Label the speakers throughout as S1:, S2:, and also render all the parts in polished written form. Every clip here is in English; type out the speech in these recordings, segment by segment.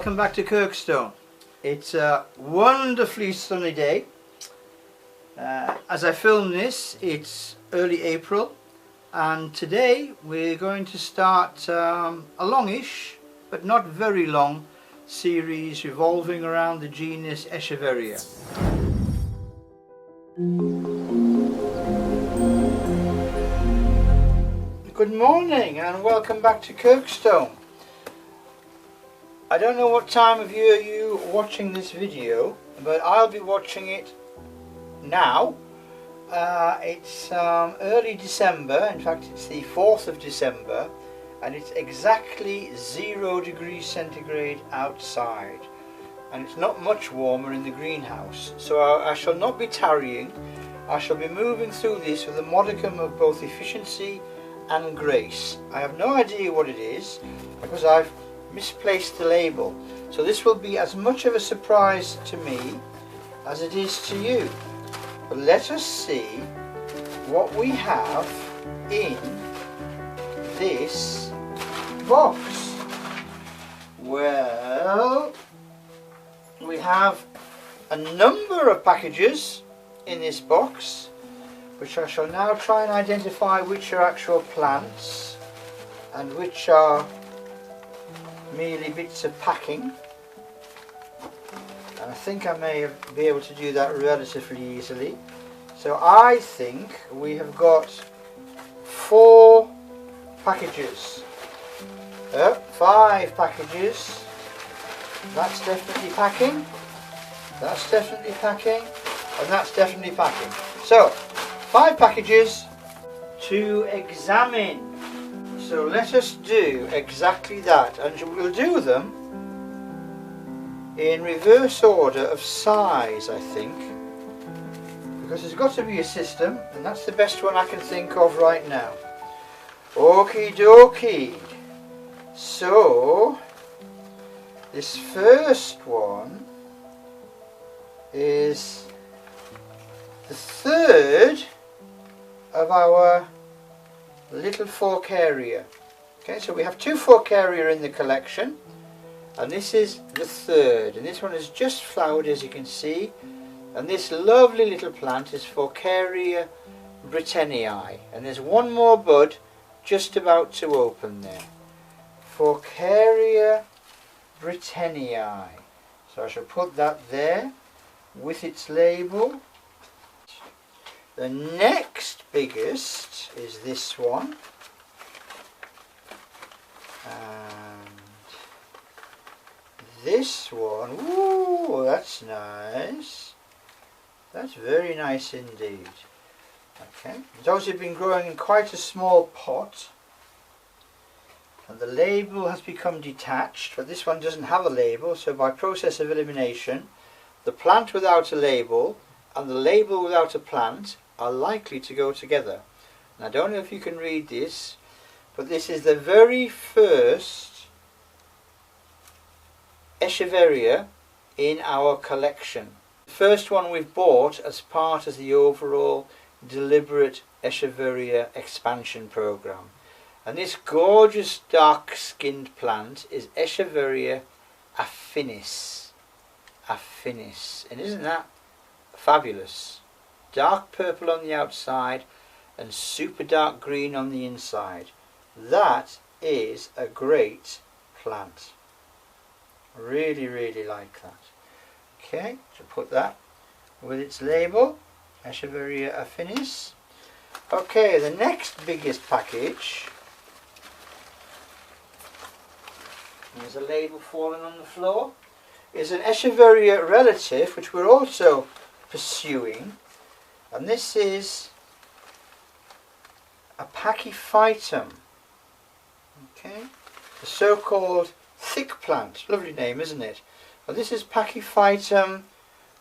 S1: welcome back to Kirkstone. It's a wonderfully sunny day. As I film this, it's early April, and today we're going to start a longish but not very long series revolving around the genus Echeveria. Good morning and welcome back to Kirkstone. I don't know what time of year you're watching this video, but I'll be watching it now. It's early December, in fact it's the 4th of December, and it's exactly 0 degrees centigrade outside, and it's not much warmer in the greenhouse. So I shall not be tarrying. I shall be moving through this with a modicum of both efficiency and grace. I have no idea what it is because I've misplaced the label, so this will be as much of a surprise to me as it is to you. But let us see what we have in this box. Well, we have a number of packages in this box, which I shall now try and identify which are actual plants and which are merely bits of packing. And I think I may be able to do that relatively easily. So I think we have got 4 packages. 5 packages. That's definitely packing. That's definitely packing. And that's definitely packing. So 5 packages to examine. So let us do exactly that, and we'll do them in reverse order of size, I think, because there's got to be a system, and that's the best one I can think of right now. Okie dokie. So this first one is the 3rd of our little Forcaria. Okay, so we have 2 Forcaria in the collection, and this is the 3rd, and this one is just flowered, as you can see, and this lovely little plant is Forcaria Brittennii, and there's one more bud just about to open there. Forcaria Brittennii. So I shall put that there with its label. The next biggest is this one, and this one. Ooh, that's nice. That's very nice indeed. Okay, it's obviously been growing in quite a small pot, and the label has become detached, but this one doesn't have a label, so by process of elimination, the plant without a label and the label without a plant are likely to go together. And I don't know if you can read this, but this is the very first Echeveria in our collection. The first one we've bought as part of the overall deliberate Echeveria expansion program. And this gorgeous dark-skinned plant is Echeveria affinis. Affinis. And isn't that fabulous? Dark purple on the outside and super dark green on the inside. That is a great plant. Really, really like that. Okay, so put that with its label, Echeveria affinis. Okay, the next biggest package. There's a label falling on the floor. Is an Echeveria relative, which we're also pursuing. And this is a pachyphytum, okay, the so-called thick plant. Lovely name, isn't it? Well, this is Pachyphytum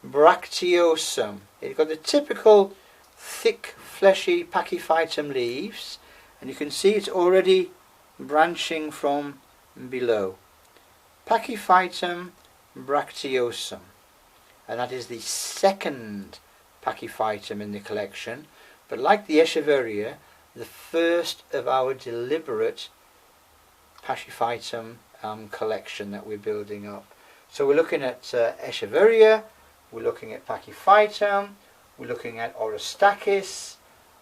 S1: bracteosum. It's got the typical thick, fleshy Pachyphytum leaves, and you can see it's already branching from below. Pachyphytum bracteosum, and that is the 2nd Pachyphytum in the collection, but like the Echeveria, the first of our deliberate Pachyphytum collection that we're building up. So we're looking at Echeveria, we're looking at Pachyphytum, we're looking at Orostachys,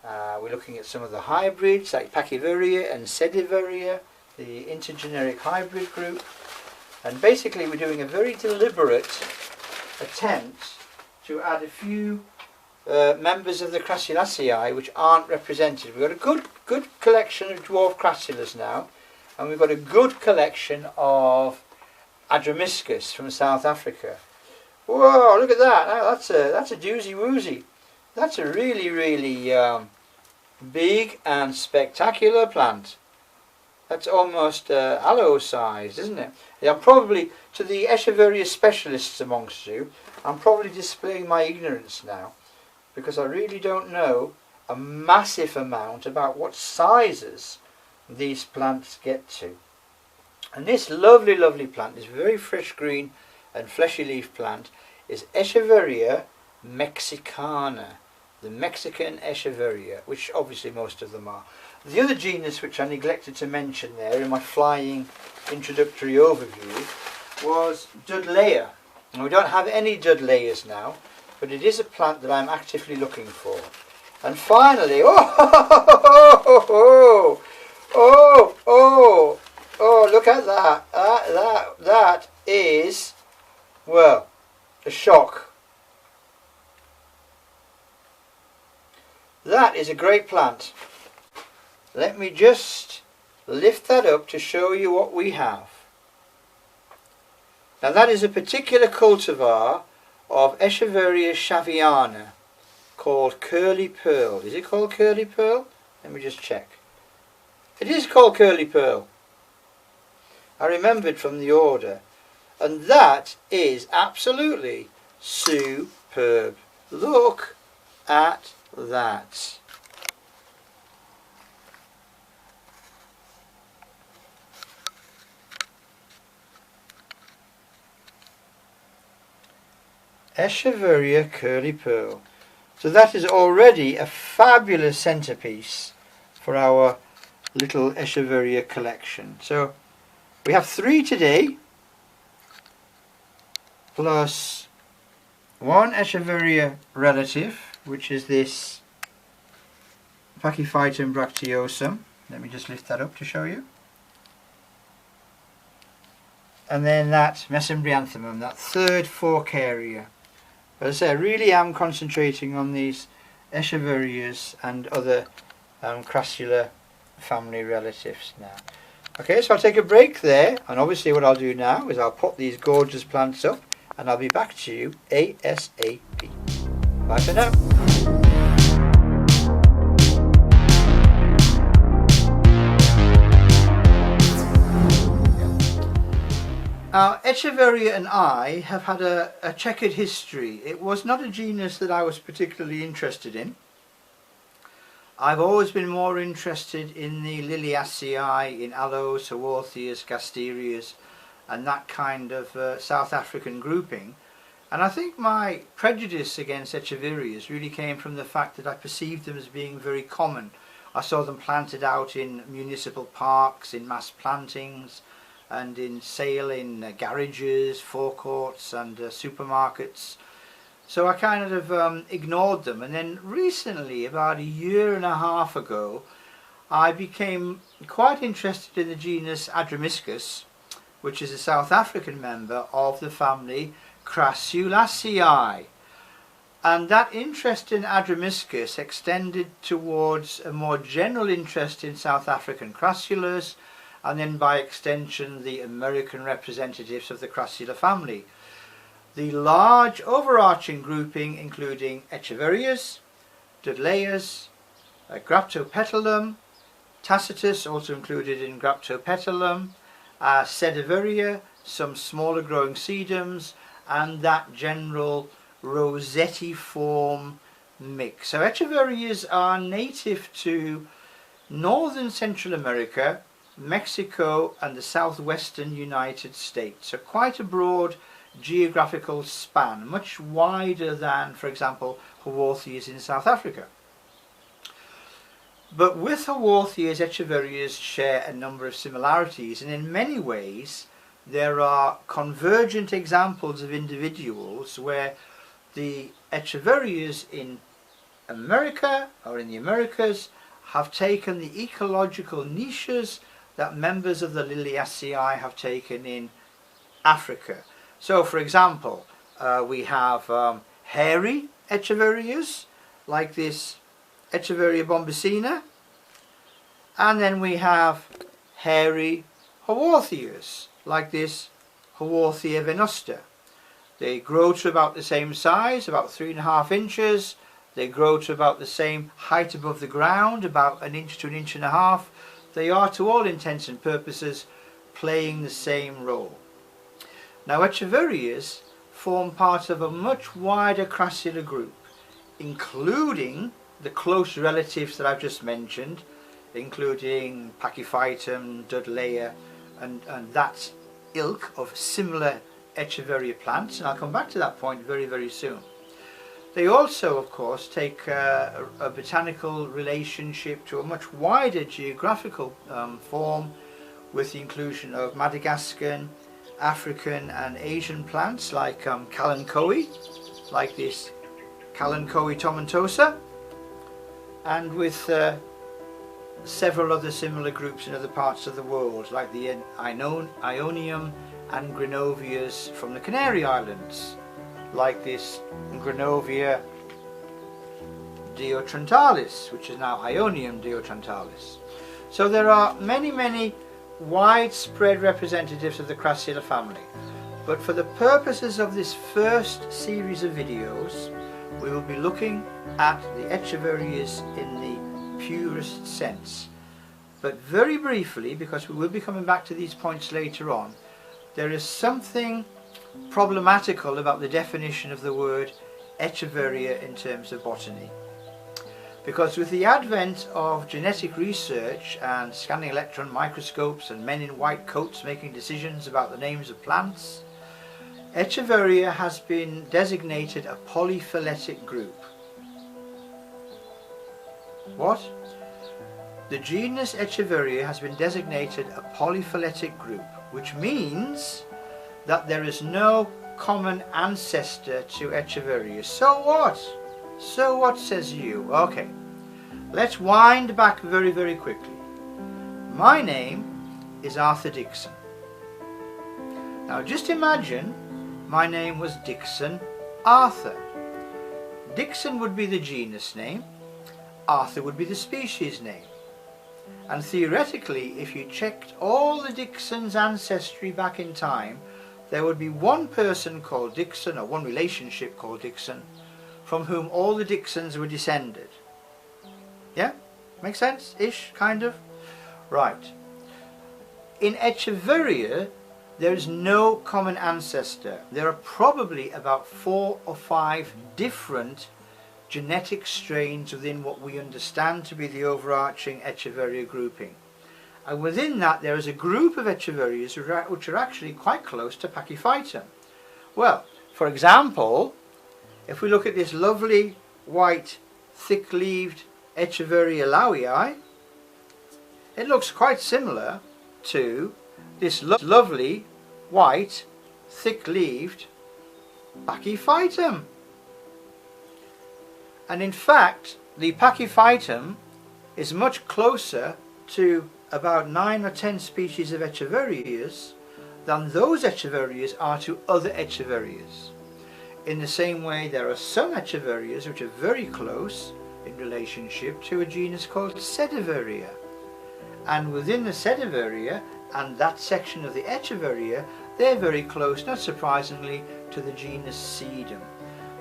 S1: we're looking at some of the hybrids like Pachyveria and Sediveria, the intergeneric hybrid group. And basically we're doing a very deliberate attempt to add a few members of the Crassulaceae which aren't represented. We've got a good collection of dwarf crassulas now, and we've got a good collection of Adromiscus from South Africa. Whoa, look at that! That's a doozy woozy. That's a really big and spectacular plant. That's almost aloe sized, isn't it? Yeah, probably, to the Echeveria specialists amongst you, I'm probably displaying my ignorance now, because I really don't know a massive amount about what sizes these plants get to. And this lovely plant, this very fresh green and fleshy leaf plant, is Echeveria mexicana, the Mexican Echeveria, which obviously most of them are. The other genus which I neglected to mention there in my flying introductory overview was Dudleya. And we don't have any Dudleyas now, but it is a plant that I'm actively looking for. And finally, look at that. That is, well, a shock. That is a great plant. Let me just lift that up to show you what we have. Now that is a particular cultivar of Echeveria shaviana called Curly Pearl. Is it called Curly Pearl? Let me just check. It is called Curly Pearl. I remembered from the order. And that is absolutely superb. Look at that. Echeveria Curly Pearl. So that is already a fabulous centerpiece for our little Echeveria collection. So we have 3 today, plus one Echeveria relative, which is this Pachyphytum bracteosum. Let me just lift that up to show you. And then that Mesembryanthemum, that third fork area. But as I say, I really am concentrating on these Echeverias and other Crassula family relatives now. Okay, so I'll take a break there, and obviously what I'll do now is I'll put these gorgeous plants up, and I'll be back to you ASAP. Bye for now. Now, Echeveria and I have had a checkered history. It was not a genus that I was particularly interested in. I've always been more interested in the Liliaceae, in aloes, haworthias, gasterias, and that kind of South African grouping. And I think my prejudice against Echeverias really came from the fact that I perceived them as being very common. I saw them planted out in municipal parks, in mass plantings, and in sale in garages, forecourts and supermarkets. So I kind of ignored them, and then recently, about 1.5 years ago, I became quite interested in the genus Adromiscus, which is a South African member of the family Crassulaceae. And that interest in Adromiscus extended towards a more general interest in South African crassulas, and then by extension the American representatives of the Crassula family. The large overarching grouping including Echeverias, Dudleyas, Graptopetalum, Tacitus also included in Graptopetalum, Sediveria, some smaller growing sedums, and that general rosettiform mix. So Echeverias are native to northern Central America, Mexico and the southwestern United States. So quite a broad geographical span, much wider than, for example, haworthias in South Africa. But with haworthias, Echeverias share a number of similarities, and in many ways there are convergent examples of individuals where the Echeverias in America or in the Americas have taken the ecological niches that members of the Liliaceae have taken in Africa. So for example, we have hairy Echeverias like this Echeveria bombycina, and then we have hairy Haworthias like this Haworthia venosta. They grow to about the same size, about 3.5 inches. They grow to about the same height above the ground, about 1 inch to 1.5 inches. They are, to all intents and purposes, playing the same role. Now, Echeverias form part of a much wider crassula group, including the close relatives that I've just mentioned, including Pachyphytum, Dudleya, and that ilk of similar Echeveria plants, and I'll come back to that point very, very soon. They also, of course, take a botanical relationship to a much wider geographical form, with the inclusion of Madagascan, African and Asian plants like Kalanchoe, like this Kalanchoe tomentosa, and with several other similar groups in other parts of the world, like the Ionium and Grenovias from the Canary Islands, like this Grenovia diotrantalis, which is now Ionium diotrantalis. So there are many, many widespread representatives of the Crassula family, but for the purposes of this first series of videos, we will be looking at the Echeverias in the purest sense. But very briefly, because we will be coming back to these points later on, there is something problematical about the definition of the word Echeveria in terms of botany. Because with the advent of genetic research and scanning electron microscopes and men in white coats making decisions about the names of plants, Echeveria has been designated a polyphyletic group. What? The genus Echeveria has been designated a polyphyletic group, which means that there is no common ancestor to Echeveria. So what? So what, says you? Okay, let's wind back very, very quickly. My name is Arthur Dixon. Now just imagine my name was Dixon Arthur. Dixon would be the genus name, Arthur would be the species name. And theoretically, if you checked all the Dixon's ancestry back in time, there would be one person called Dixon, or one relationship called Dixon, from whom all the Dixons were descended. Yeah? Make sense? Ish, kind of? Right. In Echeveria, there is no common ancestor. There are probably about 4 or 5 different genetic strains within what we understand to be the overarching Echeveria grouping. And within that there is a group of Echeverias which are actually quite close to Pachyphytum. Well, for example, if we look at this lovely white thick-leaved Echeveria lowii, it looks quite similar to this lovely white thick-leaved Pachyphytum. And in fact, the Pachyphytum is much closer to about 9 or 10 species of Echeverias than those Echeverias are to other Echeverias. In the same way, there are some Echeverias which are very close in relationship to a genus called Sediveria. And within the Sediveria and that section of the Echeveria, they're very close, not surprisingly, to the genus Sedum.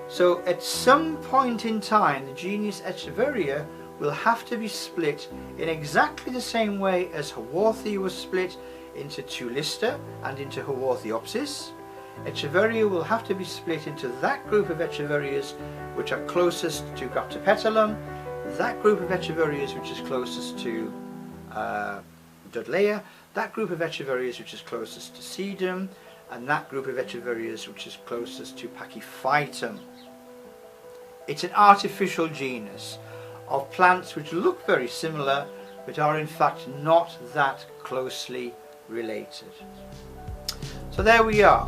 S1: So at some point in time, the genus Echeveria will have to be split in exactly the same way as Haworthia was split into Tulista and into Haworthiopsis. Echeveria will have to be split into that group of Echeverias which are closest to Graptopetalum, that group of Echeverias which is closest to Dudleya, that group of Echeverias which is closest to Sedum, and that group of Echeverias which is closest to Pachyphytum. It's an artificial genus of plants which look very similar but are in fact not that closely related. So there we are.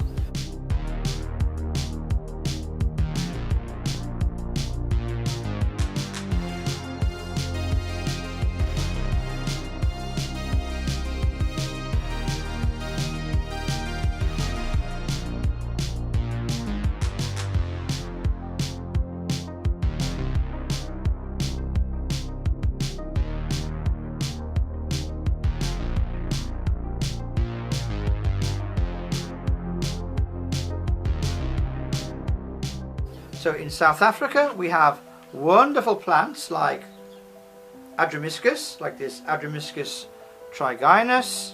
S1: So in South Africa we have wonderful plants like Adromiscus, like this Adromiscus trigynus,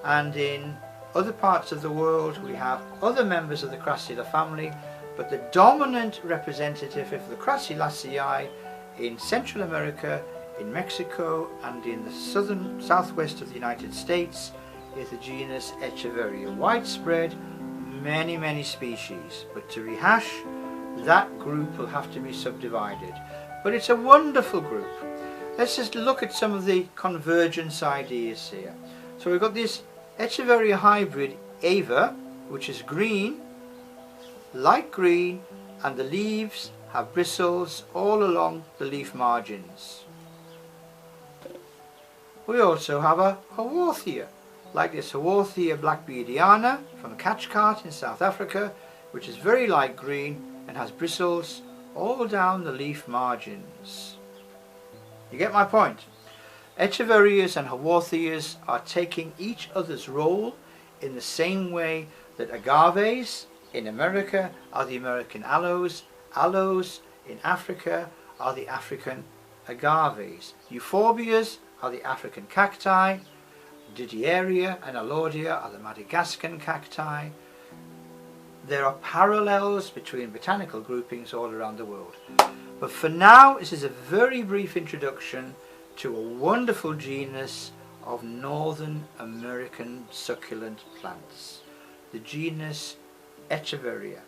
S1: and in other parts of the world we have other members of the Crassula family, but the dominant representative of the Crassulaceae in Central America, in Mexico and in the southwest of the United States is the genus Echeveria. Widespread, many species, but to rehash, that group will have to be subdivided. But it's a wonderful group. Let's just look at some of the convergence ideas here. So we've got this Echeveria hybrid Ava, which is green, light green, and the leaves have bristles all along the leaf margins. We also have a Haworthia, like this Haworthia blackbeardiana from Cathcart in South Africa, which is very light green and has bristles all down the leaf margins. You get my point? Echeverias and Haworthias are taking each other's role in the same way that agaves in America are the American aloes, aloes in Africa are the African agaves, euphorbias are the African cacti, Didieria and Alaudia are the Madagascan cacti. There are parallels between botanical groupings all around the world. But for now, this is a very brief introduction to a wonderful genus of Northern American succulent plants, the genus Echeveria.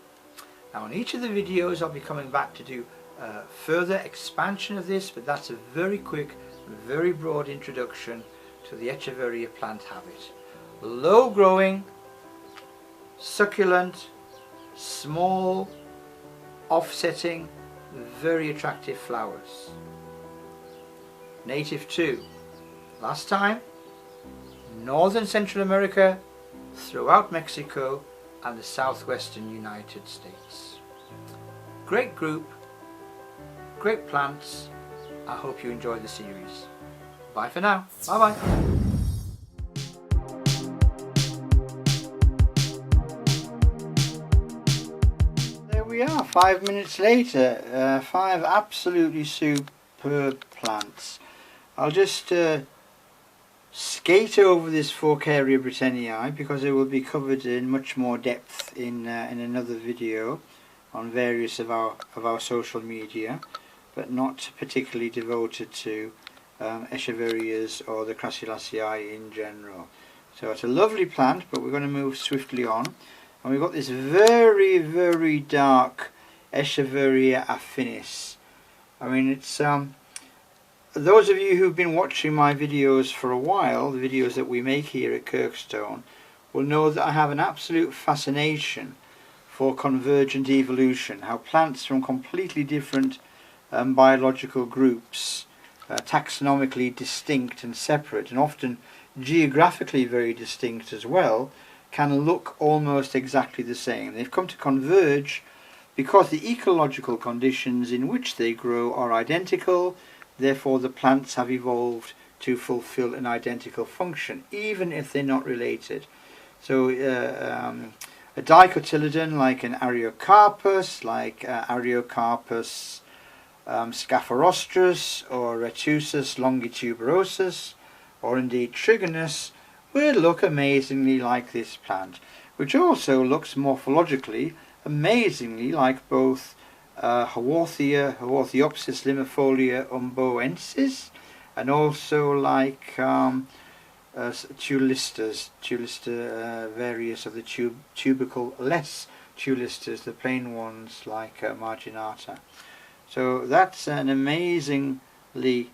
S1: Now in each of the videos I'll be coming back to do further expansion of this, but that's a very quick, very broad introduction to the Echeveria plant habit. Low growing, succulent, small, offsetting, very attractive flowers. Native to, last time, Northern Central America, throughout Mexico and the southwestern United States. Great group, great plants. I hope you enjoy the series. Bye for now. Bye bye. We are 5 minutes later, 5 absolutely superb plants. I'll just skate over this Forcaria britanniae because it will be covered in much more depth in another video on various of our social media, but not particularly devoted to Echeverias or the Crassulaceae in general. So it's a lovely plant, but we're going to move swiftly on. And we've got this very dark Echeveria affinis. I mean, it's those of you who've been watching my videos for a while, the videos that we make here at Kirkstone, will know that I have an absolute fascination for convergent evolution, how plants from completely different biological groups, taxonomically distinct and separate, and often geographically very distinct as well, can look almost exactly the same. They've come to converge because the ecological conditions in which they grow are identical, therefore the plants have evolved to fulfill an identical function, even if they're not related. So a dicotyledon like an Ariocarpus, like Ariocarpus scapharostrus or Retusus longituberosus, or indeed Trigonus, will look amazingly like this plant, which also looks morphologically amazingly like both Haworthia, Haworthiopsis limifolia umboensis, and also like Tulistas, various of the tubercle-less Tulistas, the plain ones like marginata. So that's an amazingly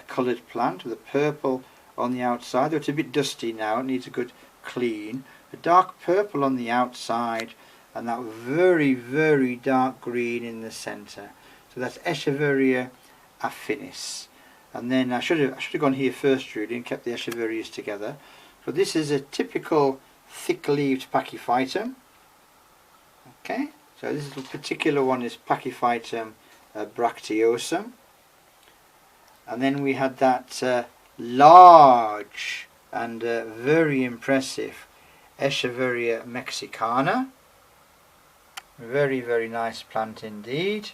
S1: coloured plant with a purple on the outside. Though it's a bit dusty now, it needs a good clean, a dark purple on the outside and that very, very dark green in the centre. So that's Echeveria affinis. And then I should have gone here first really and kept the Echeverias together. So this is a typical thick-leaved Pachyphytum. Okay, so this particular one is Pachyphytum bracteosum. And then we had that large and very impressive Echeveria mexicana. Very, very nice plant indeed.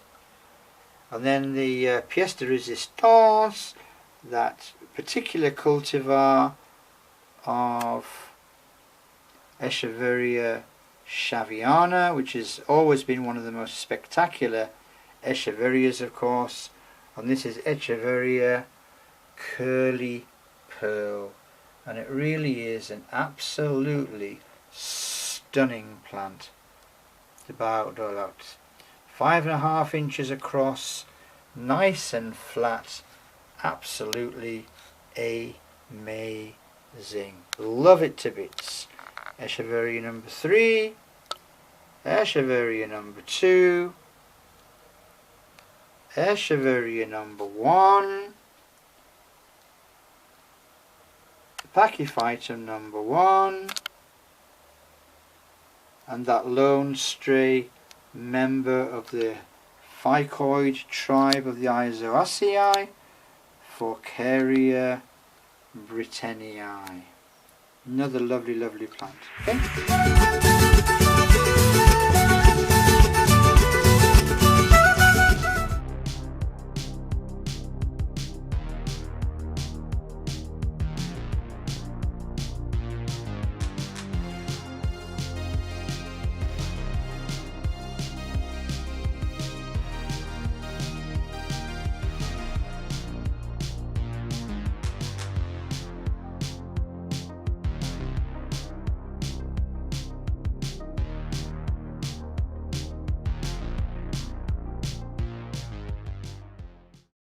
S1: And then the pièce de résistance, that particular cultivar of Echeveria shaviana, which has always been one of the most spectacular Echeverias, of course. And this is Echeveria curly pearl, and it really is an absolutely stunning plant. It's about 5.5 inches across, nice and flat, absolutely amazing. Love it to bits. Echeveria number 3, Echeveria number 2, Echeveria number 1, Pachyphytum number 1, and that lone stray member of the ficoid tribe of the Isoaceae, Forcaria britanniae. Another lovely, lovely plant. Okay?